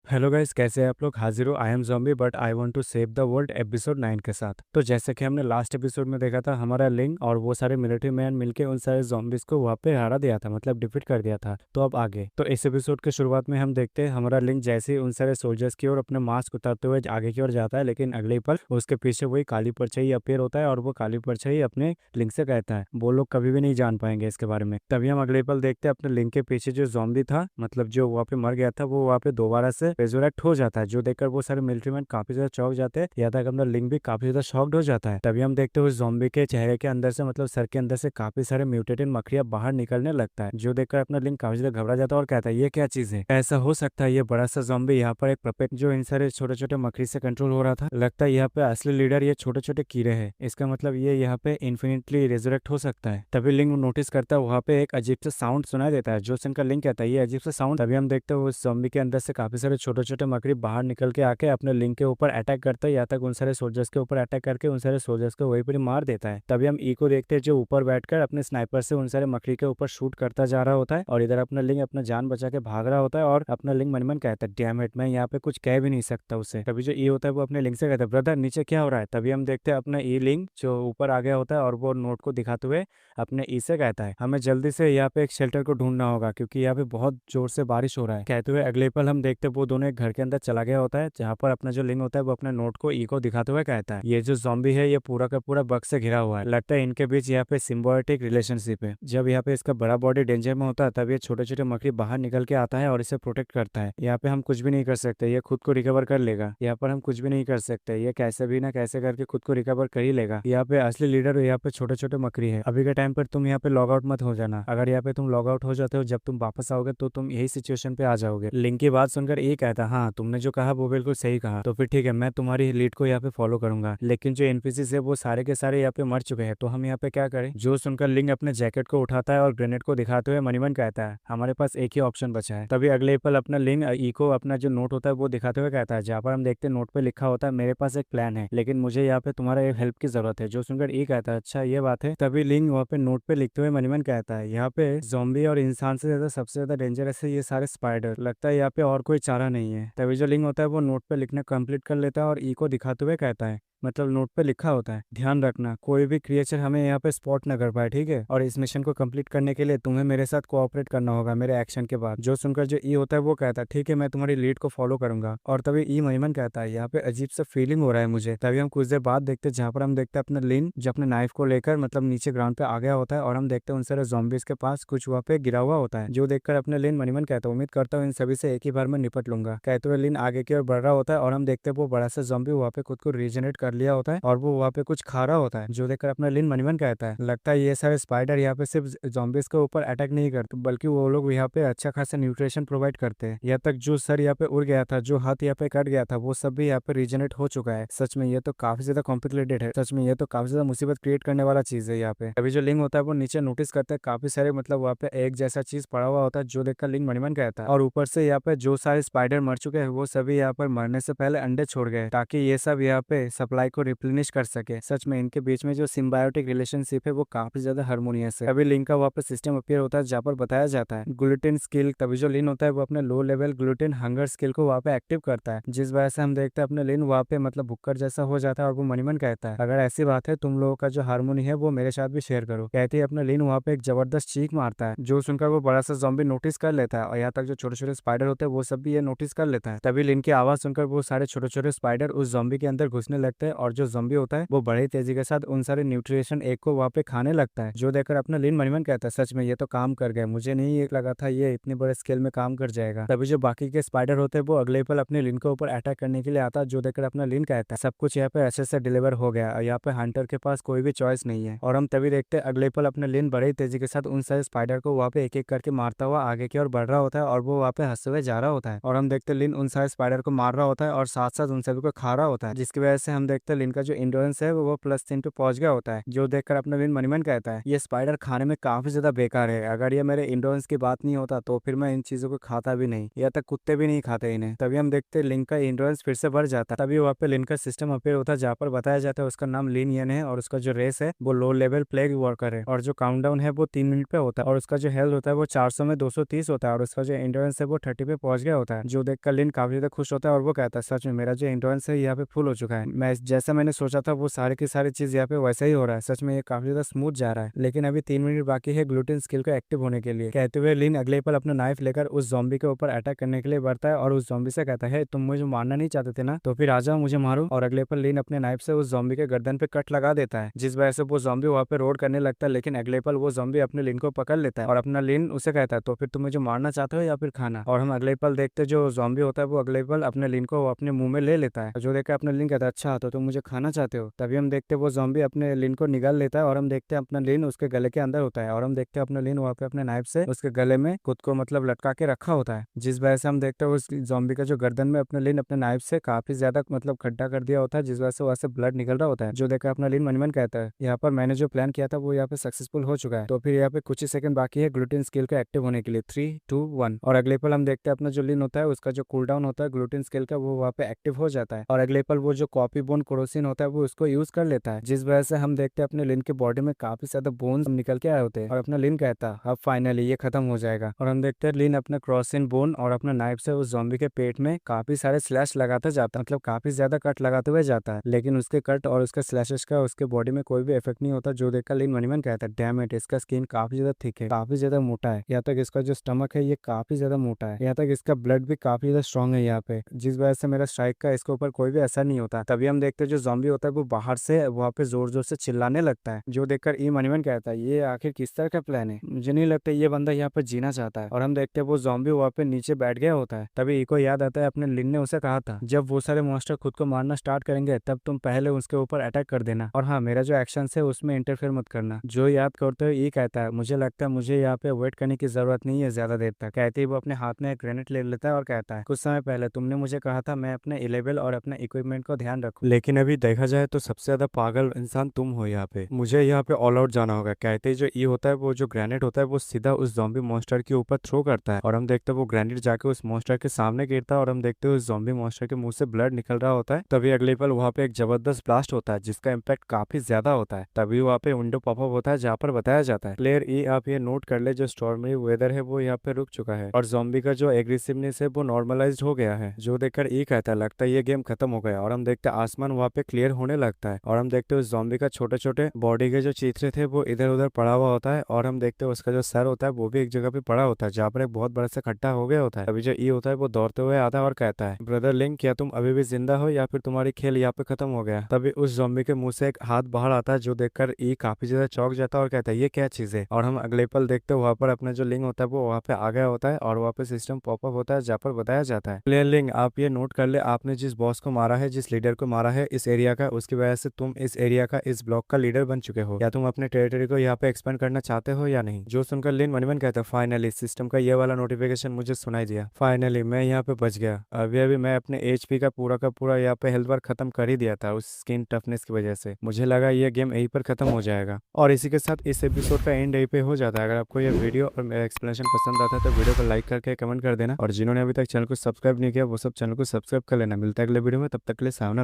Hello guys, कैसे हैं आप लोग। हाजिर हो I am zombie but I want to save the world episode 9 के साथ। तो जैसे कि हमने लास्ट एपिसोड में देखा था, हमारा लिंग और वो सारे मिलिट्री मैन मिलके उन सारे ज़ॉम्बीज को वहाँ पे हरा दिया था, मतलब डिफीट कर दिया था। तो अब आगे तो इस एपिसोड के शुरुआत में हम देखते हैं हमारा लिंग जैसे ही उन सारे सोल्जर्स की ओर अपने मास्क उतारते हुए आगे की ओर जाता है, लेकिन अगले ही पल उसके पीछे वही काली परछाई अपेयर होता है और वो काली परछाई अपने लिंग से कहता है वो लोग कभी भी नहीं जान पाएंगे इसके बारे में। तभी हम अगले पल देखते हैं अपने लिंग के पीछे जो ज़ॉम्बी था, मतलब जो वहाँ पे मर गया था, वो वहाँ पे दोबारा से रेजोरेक्ट हो जाता है, जो देखकर वो सारे मिलिट्री मैन काफी ज्यादा चौंक जाते हैं। यहाँ तक अपना लिंग भी काफी ज्यादा शॉक्ड हो जाता है। तभी हम देखते हैं उस ज़ॉम्बी के चेहरे के अंदर से, मतलब सर के अंदर से काफी सारे म्यूटेटेड मकड़ियां बाहर निकलने लगता है, जो देखकर अपना लिंग काफी ज्यादा घबरा जाता है और कहता है ये क्या चीज है, ऐसा हो सकता है ये बड़ा सा ज़ॉम्बी यहाँ पर एक पपेट जो इन सारे छोटे छोटे मकड़ी से कंट्रोल हो रहा था। लगता है यहाँ पे असली लीडर ये छोटे छोटे कीड़े हैं, इसका मतलब ये यहाँ पे इन्फिनिटली रिजरेक्ट हो सकता है। तभी लिंग नोटिस करता है वहाँ पे एक अजीब सा साउंड सुनाई देता है, जो सुनकर लिंग कहता है ये अजीब सा साउंड। तभी हम देखते हैं उस ज़ॉम्बी के अंदर से काफी सारे छोटे छोटे मकड़ी बाहर निकल के आके अपने लिंक के ऊपर अटैक करता है, या तक उन सारे सोल्जर्स के ऊपर अटैक करके उन सारे सोल्जर्स को वहीं पर मार देता है। तभी हम ई को देखते हैं जो ऊपर बैठकर अपने स्नाइपर से उन सारे मकड़ी के ऊपर शूट करता जा रहा होता है, और इधर अपना लिंक अपना जान बचा के भाग रहा होता है। और अपना लिंक मन मन कहता है डैम इट, मैं यहाँ पे कुछ कह भी नहीं सकता उसे। तभी जो ई होता है वो अपने लिंक से कहता है ब्रदर नीचे क्या हो रहा है। तभी हम देखते हैं अपना ई लिंक जो ऊपर आ गया होता है और वो नोट को दिखाते हुए अपने ई से कहता है हमें जल्दी से यहाँ पे एक शेल्टर को ढूंढना होगा, क्योंकि यहाँ पे बहुत जोर से बारिश हो रहा है। कहते हुए अगले पल हम देखते हैं वो दोनों एक घर के अंदर चला गया होता है, जहाँ पर अपना जो लिंग होता है वो अपने नोट को ई को दिखाते हुए कहता है ये जो ज़ॉम्बी है ये पूरा का पूरा बग से घिरा हुआ है, लगता है इनके बीच यहाँ पे सिम्बायोटिक रिलेशनशिप है। जब यहाँ पे इसका बड़ा बॉडी डेंजर में होता है तब ये छोटे छोटे मकड़ी बाहर निकल के आता है और इसे प्रोटेक्ट करता है। यहाँ पे हम कुछ भी नहीं कर सकते, ये खुद को रिकवर कर लेगा। यहाँ पर हम कुछ भी नहीं कर सकते, ये कैसे भी ना कैसे करके खुद को रिकवर कर ही लेगा। यहाँ पे असली लीडर यहाँ पे छोटे छोटे मकड़ी है। अभी के टाइम पर तुम यहाँ पे लॉग आउट मत हो जाना, अगर यहाँ पे तुम लॉग आउट हो जाते हो जब तुम वापस आओगे तो तुम यही सिचुएशन पे आ जाओगे। लिंक की बात सुनकर ये कहता हाँ तुमने जो कहा वो बिल्कुल सही कहा, तो फिर ठीक है मैं तुम्हारी लीड को यहाँ पे फॉलो करूंगा, लेकिन जो एनपीसी है वो सारे के सारे यहाँ पे मर चुके हैं, तो हम यहाँ पे क्या करें। जो सुनकर लिंक अपने जैकेट को उठाता है और ग्रेनेड को दिखाते हुए मनीमन कहता है हमारे पास एक ही ऑप्शन बचा है। तभी अगले पल अपना लिंक इको अपना जो नोट होता है वो दिखाते हुए कहता है, जहाँ पर हम देखते हैं नोट पे लिखा होता है मेरे पास एक प्लान है, लेकिन मुझे यहाँ पे तुम्हारा एक हेल्प की जरूरत है। जो सुनकर ये कहता है अच्छा ये बात है। तभी लिंक वहाँ पे नोट पे लिखते हुए मनीमन कहता है यहाँ पे ज़ॉम्बी और इंसान से ज्यादा सबसे ज्यादा डेंजरस है ये सारे स्पाइडर, लगता है यहाँ पे और कोई चारा नहीं है। तभी जो लिंक होता है वो नोट पे लिखना कंप्लीट कर लेता है और ई को दिखाते हुए कहता है मतलब नोट पे लिखा होता है ध्यान रखना कोई भी क्रिएचर हमें यहाँ पे स्पॉट न कर पाए, ठीक है। और इस मिशन को कंप्लीट करने के लिए तुम्हें मेरे साथ कोऑपरेट करना होगा मेरे एक्शन के बाद। जो सुनकर जो ई होता है वो कहता है ठीक है मैं तुम्हारी लीड को फॉलो करूंगा। और तभी ई महिमन कहता है यहाँ पे अजीब सा फीलिंग हो रहा है मुझे। तभी हम कुछ देर बाद देखते हैं जहाँ पर हम देखते हैं अपना लिन जो अपने नाइफ को लेकर मतलब नीचे ग्राउंड पे आ गया होता है, और हम देखते हैं उन सारे ज़ॉम्बीज के पास कुछ वहाँ पे गिरा हुआ होता है। जो देखकर अपने लिन मनीमन कहता है उम्मीद करता हूँ इन सभी से एक ही बार में निपट लूंगा। कहते हुए लिन आगे की ओर बढ़ रहा होता है और हम देखते हैं वो बड़ा सा ज़ॉम्बी वहाँ पे खुद को रीजनरेट कर लिया होता है और वो वहाँ पे कुछ खा रहा होता है। जो देखकर अपना लिन मनीमन कहता है लगता है ये सारे स्पाइडर यहाँ पे सिर्फ ज़ॉम्बीज के ऊपर अटैक नहीं करते, बल्कि वो लोग यहाँ पे अच्छा खासा न्यूट्रिशन प्रोवाइड करते हैं। यहाँ तक जो सर यहाँ पे उड़ गया था, जो हाथ यहाँ पे कट गया था, वो सब भी यहाँ पे रीजनरेट हो चुका है। सच में ये तो काफी ज्यादा कॉम्प्लिकेटेड है, सच में ये तो काफी ज्यादा मुसीबत क्रिएट करने वाला चीज है। यहाँ पे अभी जो लिंग होता है वो नीचे नोटिस करता है काफी सारे मतलब वहाँ पे एक जैसा चीज पड़ा हुआ होता है, जो देखकर लिंग मणिमन कहता है और ऊपर से यहाँ पे जो सारे स्पाइडर मर चुके हैं वो सभी यहाँ पर मरने से पहले अंडे छोड़ गए, ताकि ये सब यहाँ पे सप्लाई को रिप्लेनिश कर सके। सच में इनके बीच में जो सिम्बायोटिक रिलेशनशिप है वो काफी ज्यादा हार्मोनियस है। अभी लिंक का वहाँ पे सिस्टम अपीयर होता है जहाँ पर बताया जाता है ग्लूटेन स्किल। तभी जो लिन होता है वो अपने low level gluten hunger skill को वहाँ पे एक्टिव करता है, जिस वजह से हम देखते हैं अपने लिन वहाँ पे मतलब भुक्कर जैसा हो जाता है। और वो मणिमन कहता है अगर ऐसी बात है तुम लोगों का जो हारमोनी है वो मेरे साथ भी शेयर करो। कहते ही अपने लिन वहाँ पे एक जबरदस्त चीख मारता है, जो सुनकर वो बड़ा सा ज़ॉम्बी नोटिस कर लेता है और यहाँ तक जो छोटे छोटे स्पाइडर होते हैं वो सब भी ये नोटिस कर लेता है। तभी लिन की आवाज सुनकर वो सारे छोटे छोटे स्पाइडर उस ज़ॉम्बी के अंदर घुसने लगते हैं और जो ज़ॉम्बी होता है वो बड़े तेजी के साथ उन सारे न्यूट्रिशन एक को वहाँ पे खाने लगता है। जो देखकर अपना लिन मणिमन कहता है सच में ये तो काम कर गया, मुझे नहीं लगा था ये इतने बड़े स्केल में काम कर जाएगा। तभी जो बाकी के स्पाइडर होते हैं वो अगले पल अपने लिन के ऊपर अटैक करने के लिए आता है। जो देखकर अपना लिन कहता है सब कुछ यहाँ पे अच्छे से डिलीवर हो गया और यहाँ पे हंटर के पास कोई भी चॉइस नहीं है। और हम तभी देखते हैं अगले पल अपने लिन बड़े तेजी के साथ उन सारे स्पाइडर को वहाँ पे एक एक करके मारता हुआ आगे की ओर बढ़ रहा होता है और वो वहाँ पे हंसते हुए जा रहा होता है। और हम देखते हैं लिन उन सारे स्पाइडर को मार रहा होता है और साथ साथ उन सभी को खा रहा होता है, जिसकी वजह से हम देखते हैं लिन का जो इंडोरेंस है वो +3 पे पहुंच गया होता है, जो देखकर अपना लिन मनी मन कहता है ये स्पाइडर खाने में काफी ज्यादा बेकार है, अगर ये मेरे इंडोरेंस की बात नहीं होता तो फिर मैं इन चीजों को खाता भी नहीं, या तक कुत्ते भी नहीं खाते इन्हें। तभी हम देखते हैं लिन का इंडोरेंस फिर से बढ़ जाता है। तभी वहाँ पे लिन का सिस्टम अपेयर होता है जहाँ पर बताया जाता है उसका नाम लिन येन है और उसका जो रेस है वो लो लेवल प्लेग वर्कर है, और जो काउंटडाउन है वो 3 मिनट पे होता है, और उसका जो हेल्थ होता है वो 400 में 230 होता है, और उसका जो इंडोरेंस है वो 30 पे पहुंच गया होता है, जो देखकर लिन काफी ज्यादा खुश होता है और वो कहता है सच में मेरा जो इंडोरेंस है यहाँ पे फुल हो चुका है, मैं जैसा मैंने सोचा था वो सारी की सारी चीज यहाँ पे वैसा ही हो रहा है, सच में ये काफी ज्यादा स्मूथ जा रहा है। लेकिन अभी 3 मिनट बाकी है ग्लूटेन स्किल को एक्टिव होने के लिए। कहते हुए लिन अगले पल अपना नाइफ लेकर उस जॉम्बी के ऊपर अटैक करने के लिए बढ़ता है और उस जॉम्बी से कहता है तुम मुझे मारना नहीं चाहते थे ना, तो फिर आ जाओ मुझे मारो। और अगले पल लिन अपने नाइफ से उस जॉम्बी के गर्दन पे कट लगा देता है, जिस वजह से वो जॉम्बी वहाँ पे रोड करने लगता है। लेकिन अगले पल वो जॉम्बी अपने लिन को पकड़ लेता है और अपना लिन उसे कहता है तो फिर तुम मुझे मारना चाहते हो या फिर खाना। और हम अगले पल देखते हैं जो जॉम्बी होता है वो अगले पल अपने लिन को अपने मुंह में ले लेता है, जो देखकर अपना लिन कहता है अच्छा तो तुम मुझे खाना चाहते हो। तभी हम देखते हैं वो जॉम्बी अपने लिन को निगल लेता है और हम देखते हैं अपना लिन उसके गले के अंदर होता है, और हम देखते हैं अपना लिन वहाँ पे अपने नाइफ से उसके गले में खुद को मतलब लटका के रखा होता है, जिस वजह से हम देखते हैं उस जॉम्बी का जो गर्दन में अपने लिन अपने नाइफ से काफी ज्यादा मतलब खड्डा कर दिया होता है, जिस वजह से वहां से ब्लड निकल रहा होता है, जो देखकर अपना लिन मन मन कहता है यहाँ पर मैंने जो प्लान किया था वो यहाँ पे सक्सेसफुल हो चुका है। तो फिर यहाँ पे कुछ ही सेकंड बाकी है ग्लूटेन स्किल को एक्टिव होने के लिए, 3 2 1, और अगले पल हम देखते हैं अपना जो लिन होता है उसका जो कूल डाउन होता है ग्लूटेन स्किल का वो वहाँ पे एक्टिव हो जाता है, और अगले पल वो जो कॉपी बोन क्रोसिन होता है वो उसको यूज कर लेता है, जिस वजह से हम देखते हैं अपने लिन के बॉडी में काफी ज्यादा बोन्स निकल के आए होते हैं, और अपना लिन कहता है अब फाइनली ये खत्म हो जाएगा। और हम देखते हैं लिन अपना क्रोसिन बोन और अपना नाइफ से उस जॉम्बी के पेट में काफी सारे स्लैश लगाते जाता है, मतलब काफी ज्यादा कट लगाते हुए जाता है, लेकिन उसके कट और उसके स्लैशेस का उसके बॉडी में कोई भी इफेक्ट नहीं होता, जो देखकर लिन मनीमन कहता है डैम इट इसका स्किन काफी ज्यादा थिक है, काफी ज्यादा मोटा है, यहाँ तक इसका जो स्टमक है ये काफी ज्यादा मोटा है, यहाँ तक इसका ब्लड भी काफी ज्यादा स्ट्रॉन्ग है यहाँ पे, जिस वजह से मेरा स्ट्राइक का इसके ऊपर कोई भी असर नहीं होता। तभी हम देखते हैं जो जॉम्बी होता है वो बाहर से वहाँ पे जोर जोर से चिल्लाने लगता है, जो देखकर ई मनीमन कहता है ये आखिर किस तरह का प्लान है, मुझे नहीं लगता ये बंदा यहाँ पे जीना चाहता है। और हम देखते हैं वो जॉम्बी वहाँ पे नीचे बैठ गया होता है। तभी ई को याद आता है अपने लिन ने उसे कहा था जब वो सारे मॉन्स्टर खुद को मारना स्टार्ट करेंगे तब तुम पहले उसके ऊपर अटैक कर देना, और हाँ मेरा जो एक्शन है उसमें इंटरफेयर मत करना। जो याद करते हुए ई कहता है मुझे लगता है मुझे यहाँ पे वेट करने की जरूरत नहीं है ज्यादा देर तक। कहते ही वो अपने हाथ में एक ग्रेनेड ले लेता है और कहता है कुछ समय पहले तुमने मुझे कहा था मैं अपने लेवल और अपने इक्विपमेंट को ध्यान रखूं, लेकिन अभी देखा जाए तो सबसे ज्यादा पागल इंसान तुम हो यहाँ पे, मुझे यहाँ पे ऑल आउट जाना होगा। कहते ही जो ई होता है वो जो ग्रेनेड होता है वो सीधा उस जॉम्बी मॉन्स्टर के ऊपर थ्रो करता है, और हम देखते हैं वो ग्रेनेड जाके उस मॉन्स्टर के सामने गिरता है, और हम देखते हैं उस जॉम्बी मॉन्स्टर के मुंह से ब्लड निकल रहा होता है। तभी अगले पल वहाँ पे एक जबरदस्त ब्लास्ट होता है जिसका इम्पैक्ट काफी ज्यादा होता है। तभी वहाँ पे विंडो पॉपअप होता है जहाँ पर बताया जाता है प्लेयर ई आप ये नोट कर ले जो स्टॉर्मी वेदर है वो यहाँ पे रुक चुका है और जॉम्बी का जो एग्रेसिवनेस है वो नॉर्मलाइज हो गया है, जो देखकर ई कहता है लगता है ये गेम खत्म हो गया। और हम देखते हैं आसमान वहाँ पे क्लियर होने लगता है, और हम देखते हैं उस जॉम्बी का छोटे छोटे बॉडी के जो चीथड़े थे वो इधर उधर पड़ा हुआ होता है, और हम देखते हैं उसका जो सर होता है वो भी एक जगह पे पड़ा होता है जहाँ पर एक बहुत बड़ा सा खड्डा हो गया होता है। अभी जो ई होता है वो दौड़ते हुए आता है और कहता है ब्रदर लिंक क्या तुम अभी भी जिंदा हो या फिर तुम्हारी खेल यहाँ पे खत्म हो गया। तभी उस जॉम्बी के मुंह से एक हाथ बाहर आता है, जो देखकर ई काफी ज्यादा चौंक जाता है और कहता है ये क्या चीज है। और हम अगले पल देखते हैं वहाँ पर अपना जो लिंक होता है वो वहाँ पे आ गया होता है, और वहाँ पे सिस्टम पॉपअप होता है जहाँ पर बताया जाता है प्लेयर लिंक आप ये नोट कर ले आपने जिस बॉस को मारा है जिस लीडर को मारा है इस एरिया का, उसकी वजह से तुम इस एरिया का इस ब्लॉक का लीडर बन चुके हो, या तुम अपने टेरिटरी को यहाँ पे एक्सपेंड करना चाहते हो या नहीं। जो सुनकर लिन मनीमन कहता है फाइनली सिस्टम का ये वाला नोटिफिकेशन मुझे सुनाई दिया, फाइनली मैं यहाँ पे बच गया। अभी अभी मैं अपने एचपी का पूरा यहाँ पे हेल्थ बार खत्म कर ही दिया था उस स्किन टफनेस की वजह से, मुझे लगा ये गेम यहीं पर खत्म हो जाएगा। और इसी के साथ इस एपिसोड का एंड यहीं पे हो जाता है। अगर आपको ये वीडियो और मेरा एक्सप्लेनेशन पसंद आता है तो वीडियो को लाइक करके कमेंट कर देना, और जिन्होंने अभी तक चैनल को सब्सक्राइब नहीं किया वो सब चैनल को सब्सक्राइब कर लेना। मिलता है अगले वीडियो में, तब तक के लिए सावधान।